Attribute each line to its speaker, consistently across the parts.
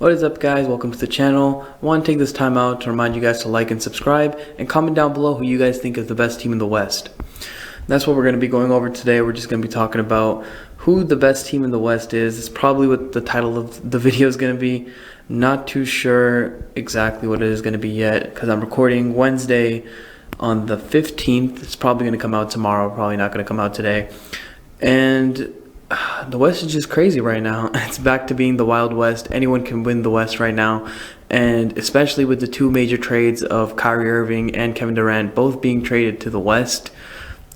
Speaker 1: What is up, guys? Welcome to the channel. I want to take this time out to remind you guys to like and subscribe and comment down below who you guys think is the best team in the West. That's what we're going to be going over today. We're just going to be talking about who the best team in the West is. It's probably what the title of the video is going to be. Not too sure exactly what it is going to be yet because I'm recording Wednesday on the 15th. It's probably going to come out tomorrow, probably not going to come out today. And the West is just crazy right now. It's back to being the Wild West. Anyone can win the West right now. And especially with the two major trades of Kyrie Irving and Kevin Durant both being traded to the West,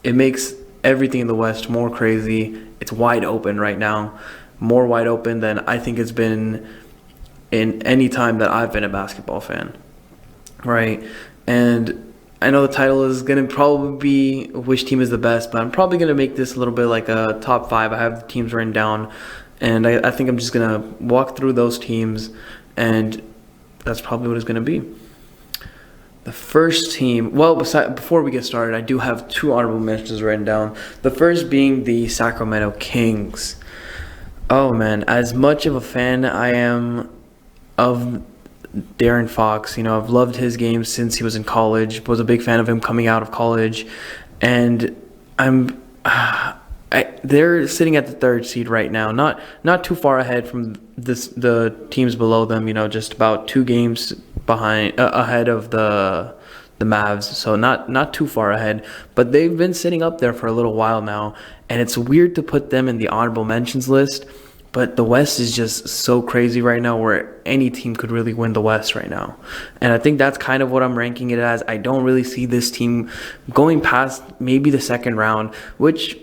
Speaker 1: it makes everything in the West more crazy. It's wide open right now. More wide open than I think it's been in any time that I've been a basketball fan. Right? And I know the title is going to probably be which team is the best, but I'm probably going to make this a little bit like a top 5. I have the teams written down, and I think I'm just going to walk through those teams, and that's probably what it's going to be. The first team, well, before we get started, I do have 2 honorable mentions written down. The first being the Sacramento Kings. Oh, man, as much of a fan I am of De'Aaron Fox, I've loved his game since he was in college. Was a big fan of him coming out of college, and they're sitting at the 3rd seed right now, not too far ahead from the teams below them. Just about 2 games ahead of the Mavs, so not too far ahead. But they've been sitting up there for a little while now, and it's weird to put them in the honorable mentions list. But the West is just so crazy right now where any team could really win the West right now. And I think that's kind of what I'm ranking it as. I don't really see this team going past maybe the 2nd round, which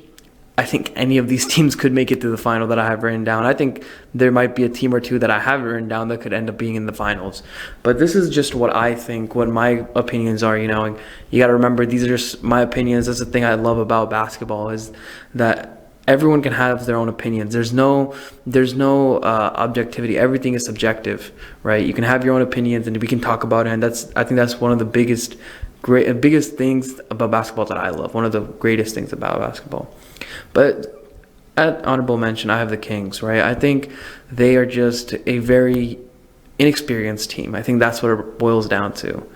Speaker 1: I think any of these teams could make it to the final that I have written down. I think there might be a team or two that I haven't written down that could end up being in the finals. But this is just what I think, what my opinions are, And you got to remember, these are just my opinions. That's the thing I love about basketball, is that everyone can have their own opinions. There's no objectivity. Everything is subjective, right? You can have your own opinions, and we can talk about it. And I think that's one of the biggest things about basketball that I love. One of the greatest things about basketball. But at honorable mention, I have the Kings, right? I think they are just a very inexperienced team. I think that's what it boils down to.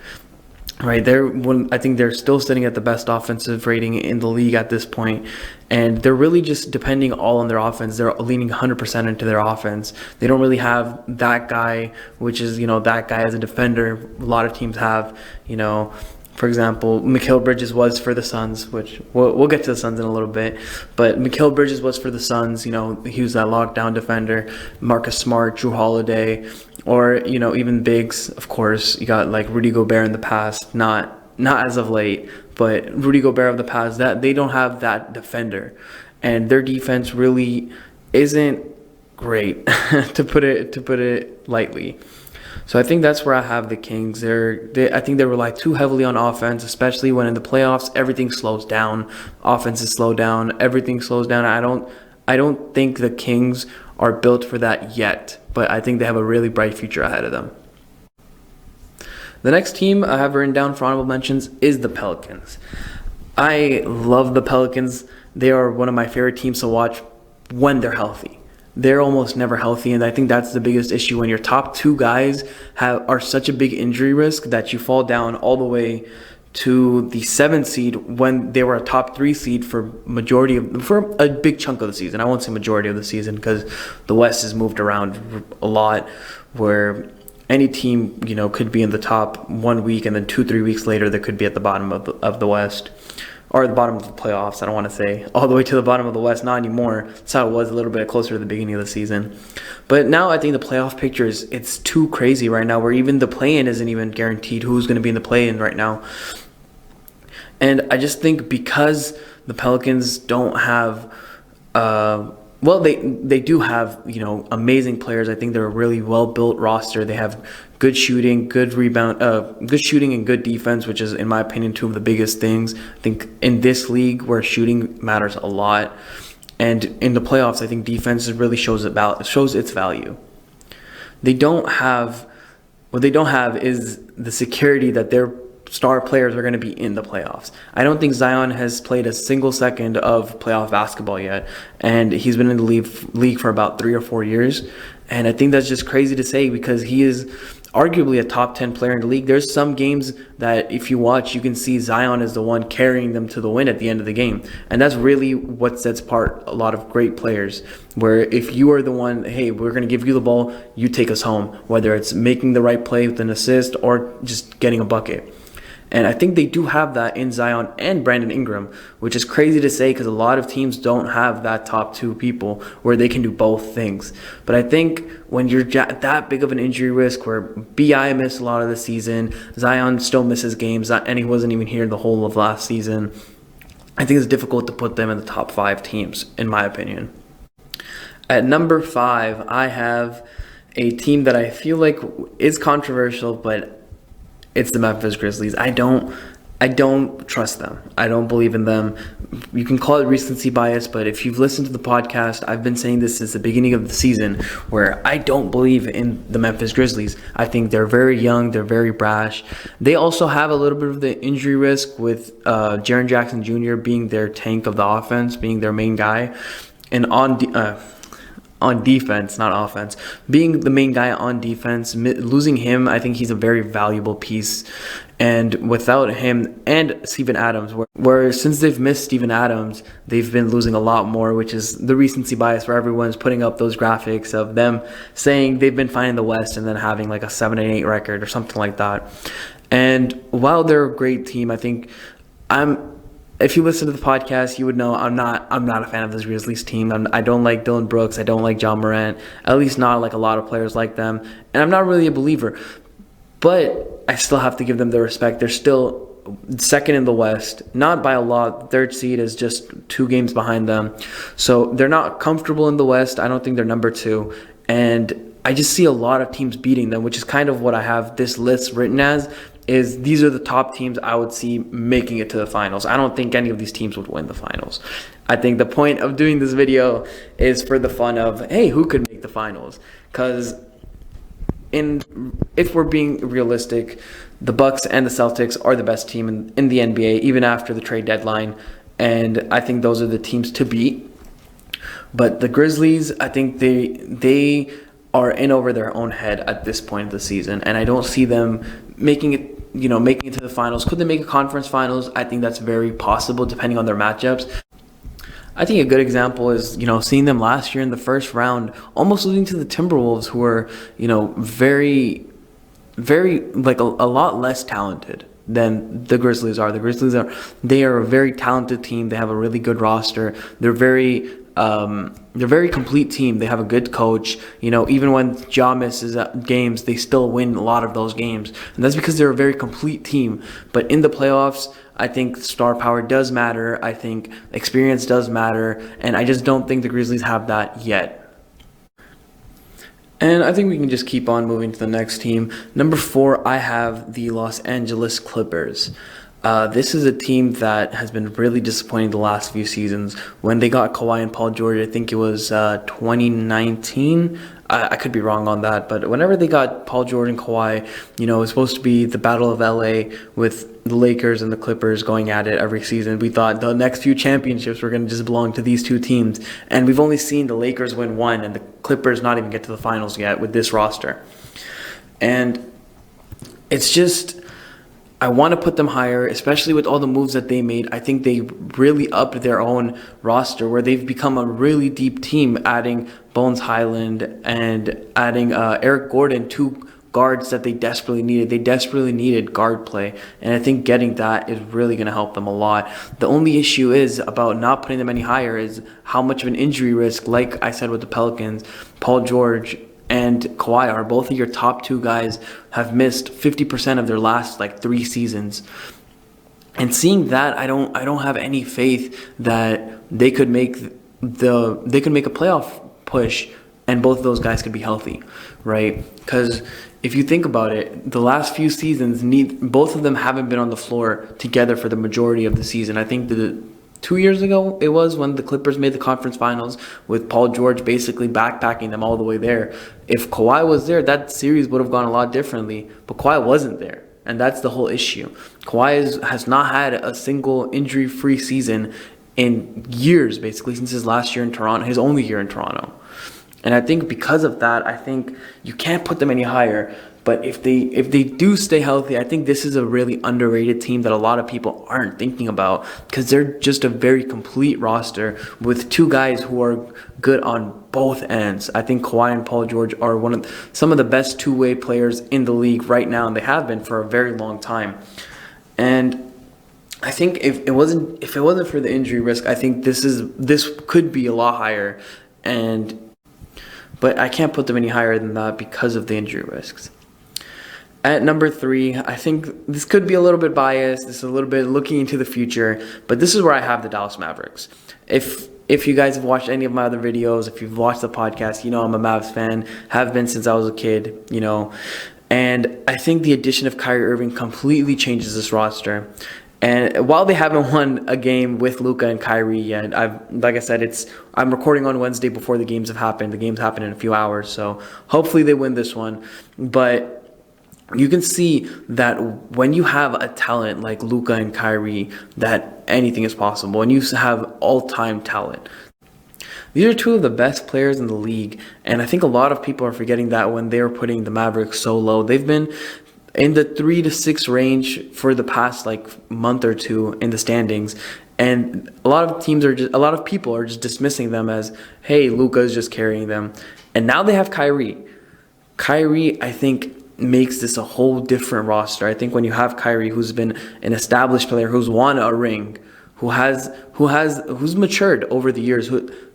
Speaker 1: Right, I think they're still sitting at the best offensive rating in the league at this point, and they're really just depending all on their offense. They're leaning 100% into their offense. They don't really have that guy, which is that guy as a defender. A lot of teams have, For example, Mikal Bridges was for the Suns, which we'll get to the Suns in a little bit. But Mikal Bridges was for the Suns. He was that lockdown defender. Marcus Smart, Jrue Holiday, or even bigs. Of course, you got like Rudy Gobert in the past. Not as of late, but Rudy Gobert of the past. That they don't have that defender, and their defense really isn't great, to put it lightly. So I think that's where I have the Kings. I think they rely too heavily on offense, especially when in the playoffs everything slows down. Offenses slow down, everything slows down. I don't think the Kings are built for that yet, but I think they have a really bright future ahead of them. The next team I have written down for honorable mentions is the Pelicans. I love the Pelicans. They are one of my favorite teams to watch when they're healthy. They're almost never healthy, and I think that's the biggest issue when your top 2 guys are such a big injury risk that you fall down all the way to the 7th seed when they were a top 3 seed for a big chunk of the season. I won't say majority of the season because the West has moved around a lot, where any team could be in the top 1 week, and then 2-3 weeks later they could be at the bottom of the West. Or the bottom of the playoffs. I don't want to say all the way to the bottom of the West. Not anymore. That's how it was a little bit closer to the beginning of the season. But now I think the playoff picture it's too crazy right now, where even the play-in isn't even guaranteed who's going to be in the play-in right now. And I just think because the Pelicans don't have they do have amazing players. I think they're a really well-built roster. They have good shooting, good shooting and good defense, which is, in my opinion, 2 of the biggest things. I think in this league where shooting matters a lot, and in the playoffs, I think defense really shows its value. What they don't have is the security that their star players are going to be in the playoffs. I don't think Zion has played a single second of playoff basketball yet, and he's been in the league for about 3 or 4 years. And I think that's just crazy to say because he is arguably a top 10 player in the league. There's some games that if you watch, you can see Zion is the one carrying them to the win at the end of the game. And that's really what sets apart a lot of great players, where if you are the one, hey, we're going to give you the ball, you take us home, whether it's making the right play with an assist or just getting a bucket. And I think they do have that in Zion and Brandon Ingram, which is crazy to say because a lot of teams don't have that top two people where they can do both things. But I think when you're that big of an injury risk where B.I. missed a lot of the season, Zion still misses games, and he wasn't even here the whole of last season, I think it's difficult to put them in the top 5 teams, in my opinion. At number 5, I have a team that I feel like is controversial, but it's the Memphis Grizzlies. I don't trust them. I don't believe in them. You can call it recency bias, but if you've listened to the podcast, I've been saying this since the beginning of the season, where I don't believe in the Memphis Grizzlies. I think they're very young. They're very brash. They also have a little bit of the injury risk with Jaren Jackson Jr. being their tank of the offense, being their main guy. And on defense, not offense, being the main guy on defense, losing him, I think he's a very valuable piece. And without him and Steven Adams, where since they've missed Steven Adams, they've been losing a lot more, which is the recency bias where everyone's putting up those graphics of them saying they've been fine in the West and then having like a 7-8 record or something like that. And while they're a great team, I think if you listen to the podcast, you would know I'm not a fan of this Grizzlies team. I don't like Dylan Brooks. I don't like John Morant. At least not like a lot of players like them. And I'm not really a believer. But I still have to give them the respect. They're still second in the West. Not by a lot. Third seed is just 2 games behind them. So they're not comfortable in the West. I don't think they're number 2. And I just see a lot of teams beating them, which is kind of what I have this list written as. Is these are the top teams I would see making it to the finals. I don't think any of these teams would win the finals. I think the point of doing this video is for the fun of, hey, who could make the finals? Because if we're being realistic, the Bucks and the Celtics are the best team in the NBA, even after the trade deadline. And I think those are the teams to beat. But the Grizzlies, I think they are in over their own head at this point of the season. And I don't see them making it to the finals. Could they make a conference finals? I think that's very possible depending on their matchups. I think a good example is, seeing them last year in the first round, almost losing to the Timberwolves, who are, very, very, like a lot less talented than the Grizzlies are. The Grizzlies they are a very talented team. They have a really good roster. They're very complete team. They have a good coach. Even when Ja misses games, they still win a lot of those games. And that's because they're a very complete team. But in the playoffs, I think star power does matter. I think experience does matter. And I just don't think the Grizzlies have that yet. And I think we can just keep on moving to the next team. Number 4, I have the Los Angeles Clippers. This is a team that has been really disappointing the last few seasons. When they got Kawhi and Paul George, I think it was 2019. I could be wrong on that, but whenever they got Paul George and Kawhi, it was supposed to be the Battle of LA with the Lakers and the Clippers going at it every season. We thought the next few championships were going to just belong to these 2 teams, and we've only seen the Lakers win 1 and the Clippers not even get to the finals yet with this roster. And it's just, I want to put them higher, especially with all the moves that they made. I think they really upped their own roster where they've become a really deep team, adding Bones Highland and adding Eric Gordon, 2 guards that they desperately needed. They desperately needed guard play, and I think getting that is really going to help them a lot. The only issue is about not putting them any higher is how much of an injury risk, like I said with the Pelicans, Paul George and Kawhi are both of your top 2 guys have missed 50% of their last 3 seasons. And seeing that, I don't have any faith that they could make a playoff push and both of those guys could be healthy, right? Because if you think about it, the last few seasons, both of them haven't been on the floor together for the majority of the season. I think 2 years ago it was when the Clippers made the conference finals with Paul George basically backpacking them all the way there. If Kawhi was there, that series would have gone a lot differently, but Kawhi wasn't there. And that's the whole issue. Kawhi has not had a single injury-free season in years, basically, since his last year in Toronto, his only year in Toronto. And I think because of that, I think you can't put them any higher. But if they do stay healthy, I think this is a really underrated team that a lot of people aren't thinking about, because they're just a very complete roster with two guys who are good on both ends. I think Kawhi and Paul George are some of the best two-way players in the league right now, and they have been for a very long time. And I think if it wasn't for the injury risk, I think this could be a lot higher. But I can't put them any higher than that because of the injury risks. At number 3, I think this could be a little bit biased. This is a little bit looking into the future, but this is where I have the Dallas Mavericks. If you guys have watched any of my other videos, if you've watched the podcast, you know I'm a Mavs fan, have been since I was a kid, you know. And I think the addition of Kyrie Irving completely changes this roster. And while they haven't won a game with Luka and Kyrie yet, like I said, I'm recording on Wednesday before the games have happened. The games happen in a few hours, so hopefully they win this one. But you can see that when you have a talent like Luka and Kyrie, that anything is possible. And you have all-time talent. These are two of the best players in the league, and I think a lot of people are forgetting that when they're putting the Mavericks so low. They've been in the 3 to 6 range for the past month or two in the standings, and a lot of people are just dismissing them as, hey, Luka is just carrying them. And now they have Kyrie. Kyrie, I think, makes this a whole different roster. I think when you have Kyrie, who's been an established player, who's won a ring, who's matured over the years,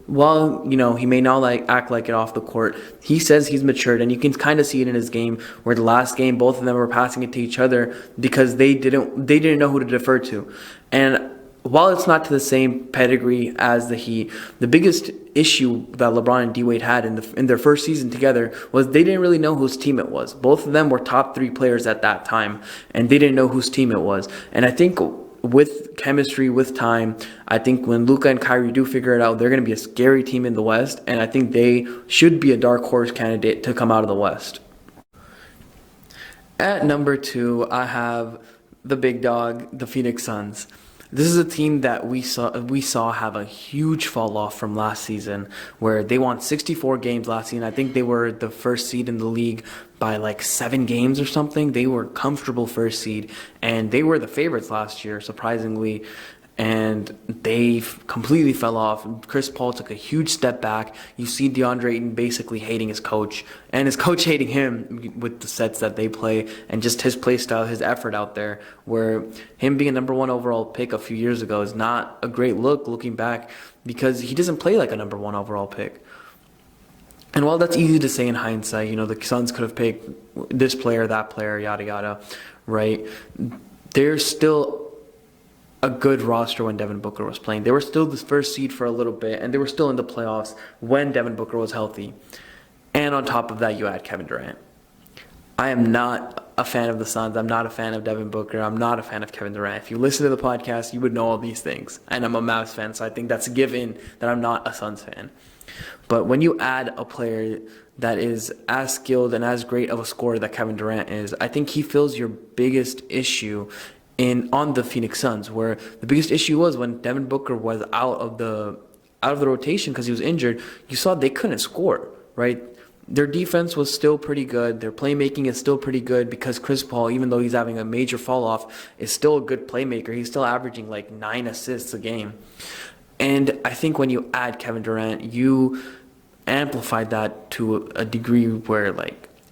Speaker 1: while he may not act like it off the court, he says he's matured, and you can kind of see it in his game, where the last game both of them were passing it to each other because they didn't know who to defer to. And while it's not to the same pedigree as the Heat, the biggest issue that LeBron and D-Wade had in their first season together was they didn't really know whose team it was. Both of them were top 3 players at that time, and they didn't know whose team it was. And I think with chemistry, with time, I think when Luka and Kyrie do figure it out, they're going to be a scary team in the West, and I think they should be a dark horse candidate to come out of the West. At number 2, I have the big dog, the Phoenix Suns. This is a team that we saw have a huge fall off from last season, where they won 64 games last season. I think they were the first seed in the league by 7 games or something. They were comfortable first seed, and they were the favorites last year, surprisingly. And they completely fell off. Chris Paul took a huge step back. You see DeAndre Ayton basically hating his coach, and his coach hating him with the sets that they play and just his play style, his effort out there, where him being a number 1 overall pick a few years ago is not a great look looking back, because he doesn't play like a number 1 overall pick. And while that's easy to say in hindsight, the Suns could have picked this player, that player, yada yada, right? They're still a good roster when Devin Booker was playing. They were still the first seed for a little bit, and they were still in the playoffs when Devin Booker was healthy. And on top of that, you add Kevin Durant. I am not a fan of the Suns. I'm not a fan of Devin Booker. I'm not a fan of Kevin Durant. If you listen to the podcast, you would know all these things. And I'm a Mavs fan, so I think that's a given that I'm not a Suns fan. But when you add a player that is as skilled and as great of a scorer that Kevin Durant is, I think he fills your biggest issue on the Phoenix Suns, where the biggest issue was when Devin Booker was out of the rotation because he was injured. You saw they couldn't score, right? Their defense was still pretty good. Their playmaking is still pretty good, because Chris Paul, even though he's having a major fall off, is still a good playmaker. He's still averaging 9 assists a game. And I think when you add Kevin Durant, you amplify that to a degree where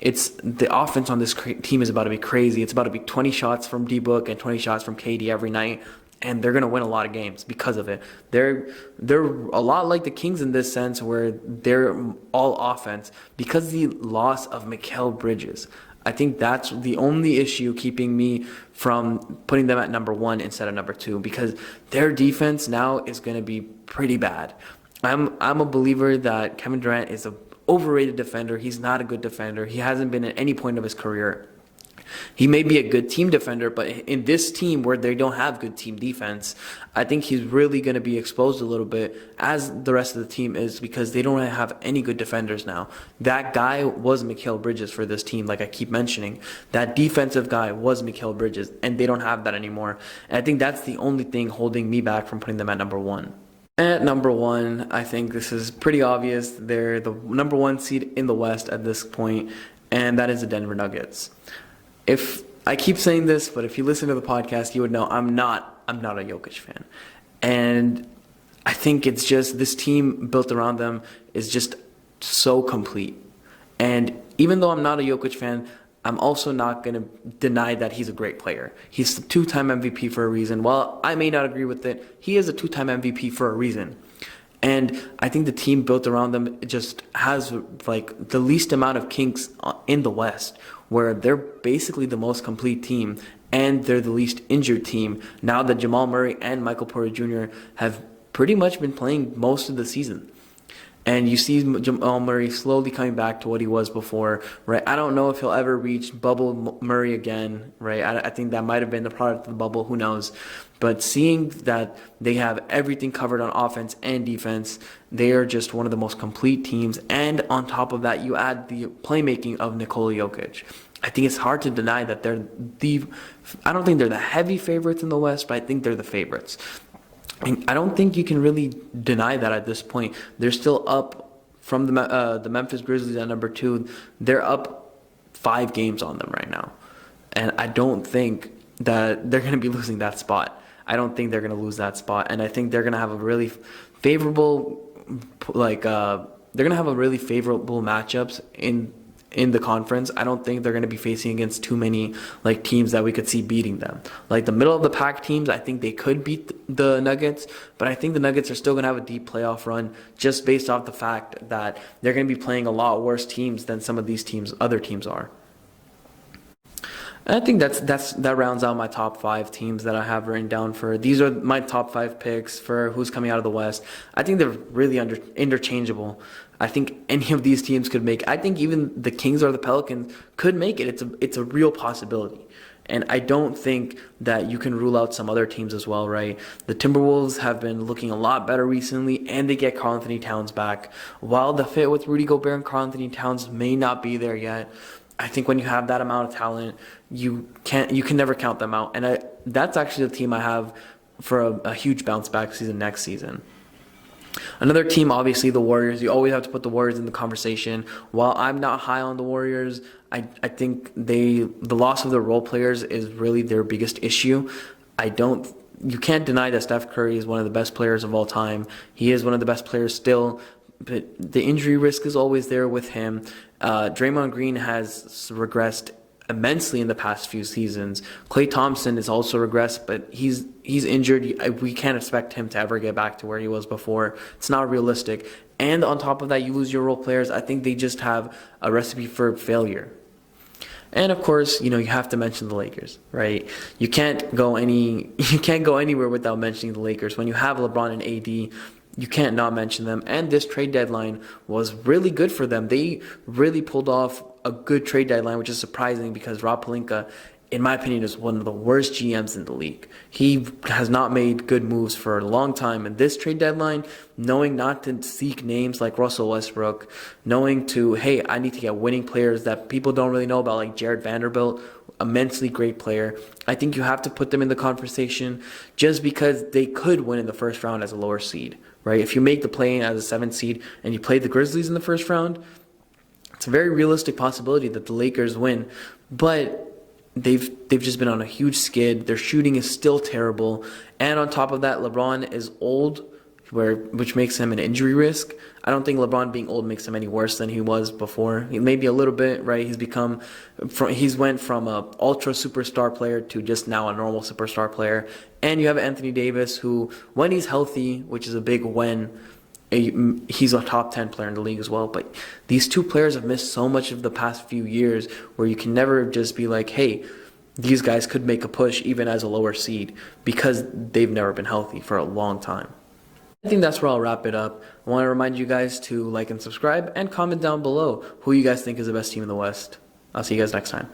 Speaker 1: it's the offense on this team is about to be crazy. It's about to be 20 shots from D-Book and 20 shots from KD every night, and they're going to win a lot of games because of it. They're a lot like the Kings in this sense, where they're all offense because of the loss of Mikal Bridges. I think that's the only issue keeping me from putting them at number 1 instead of number 2, because their defense now is going to be pretty bad. I'm a believer that Kevin Durant is a overrated defender. He's not a good defender. He hasn't been at any point of his career. He may be a good team defender, but in this team where they don't have good team defense, I think he's really going to be exposed a little bit, as the rest of the team is, because they don't have any good defenders now. That guy was Mikal Bridges for this team, like I keep mentioning. That defensive guy was Mikal Bridges, and they don't have that anymore. And I think that's the only thing holding me back from putting them at number 1. At number one, I think this is pretty obvious. They're the number one seed in the West at this point, and that is the Denver Nuggets. If I keep saying this, but if you listen to the podcast, you would know I'm not a Jokic fan. And I think it's just this team built around them is just so complete. And even though I'm not a Jokic fan, I'm also not going to deny that he's a great player. He's the two-time MVP for a reason. While I may not agree with it, he is a two-time MVP for a reason. And I think the team built around them just has like the least amount of kinks in the West, where they're basically the most complete team and they're the least injured team now that Jamal Murray and Michael Porter Jr. have pretty much been playing most of the season. And you see Jamal Murray slowly coming back to what he was before, right? I don't know if he'll ever reach bubble Murray again, right? I think that might have been the product of the bubble, who knows? But seeing that they have everything covered on offense and defense, they are just one of the most complete teams. And on top of that, you add the playmaking of Nikola Jokic. I think it's hard to deny that I don't think they're the heavy favorites in the West, but I think they're the favorites. And I don't think you can really deny that at this point. They're still up from the Memphis Grizzlies at number 2. They're up 5 games on them right now. And I don't think that they're going to be losing that spot. I don't think they're going to lose that spot. And I think they're going to have a really favorable, matchups in the conference. I don't think they're going to be facing against too many teams that we could see beating them. Like the middle of the pack teams, I think they could beat the Nuggets, but I think the Nuggets are still going to have a deep playoff run just based off the fact that they're going to be playing a lot worse teams than some of these other teams are. And I think that rounds out my top 5 teams that I have written down for. These are my top 5 picks for who's coming out of the West. I think they're really interchangeable. I think any of these teams could make it. I think even the Kings or the Pelicans could make it. It's a real possibility. And I don't think that you can rule out some other teams as well, right? The Timberwolves have been looking a lot better recently, and they get Karl-Anthony Towns back. While the fit with Rudy Gobert and Karl-Anthony Towns may not be there yet, I think when you have that amount of talent, you can never count them out. And that's actually the team I have for a huge bounce back season next season. Another team, obviously, the Warriors. You always have to put the Warriors in the conversation. While I'm not high on the Warriors, I think the loss of their role players is really their biggest issue. You can't deny that Steph Curry is one of the best players of all time. He is one of the best players still, but the injury risk is always there with him. Draymond Green has regressed immensely in the past few seasons. Klay Thompson is also regressed, but he's injured. We can't expect him to ever get back to where he was before. It's not realistic. And on top of that, you lose your role players. I think they just have a recipe for failure. And of course, you have to mention the Lakers, right? You can't go anywhere without mentioning the Lakers. When you have LeBron and AD, you can't not mention them. And this trade deadline was really good for them. They really pulled off a good trade deadline, which is surprising because Rob Pelinka, in my opinion, is one of the worst GMs in the league. He has not made good moves for a long time. And this trade deadline, knowing not to seek names like Russell Westbrook, knowing I need to get winning players that people don't really know about, like Jared Vanderbilt, immensely great player. I think you have to put them in the conversation just because they could win in the first round as a lower seed, right? If you make the play-in as a 7th seed and you play the Grizzlies in the first round, it's a very realistic possibility that the Lakers win. But they've just been on a huge skid. Their shooting is still terrible. And on top of that, LeBron is old, which makes him an injury risk. I don't think LeBron being old makes him any worse than he was before. Maybe a little bit, right? He's went from a ultra superstar player to just now a normal superstar player. And you have Anthony Davis, who, when he's healthy, which is a big when, he's a top 10 player in the league as well. But these two players have missed so much of the past few years where you can never just be like, hey, these guys could make a push even as a lower seed because they've never been healthy for a long time. I think that's where I'll wrap it up. I want to remind you guys to like and subscribe and comment down below who you guys think is the best team in the West. I'll see you guys next time.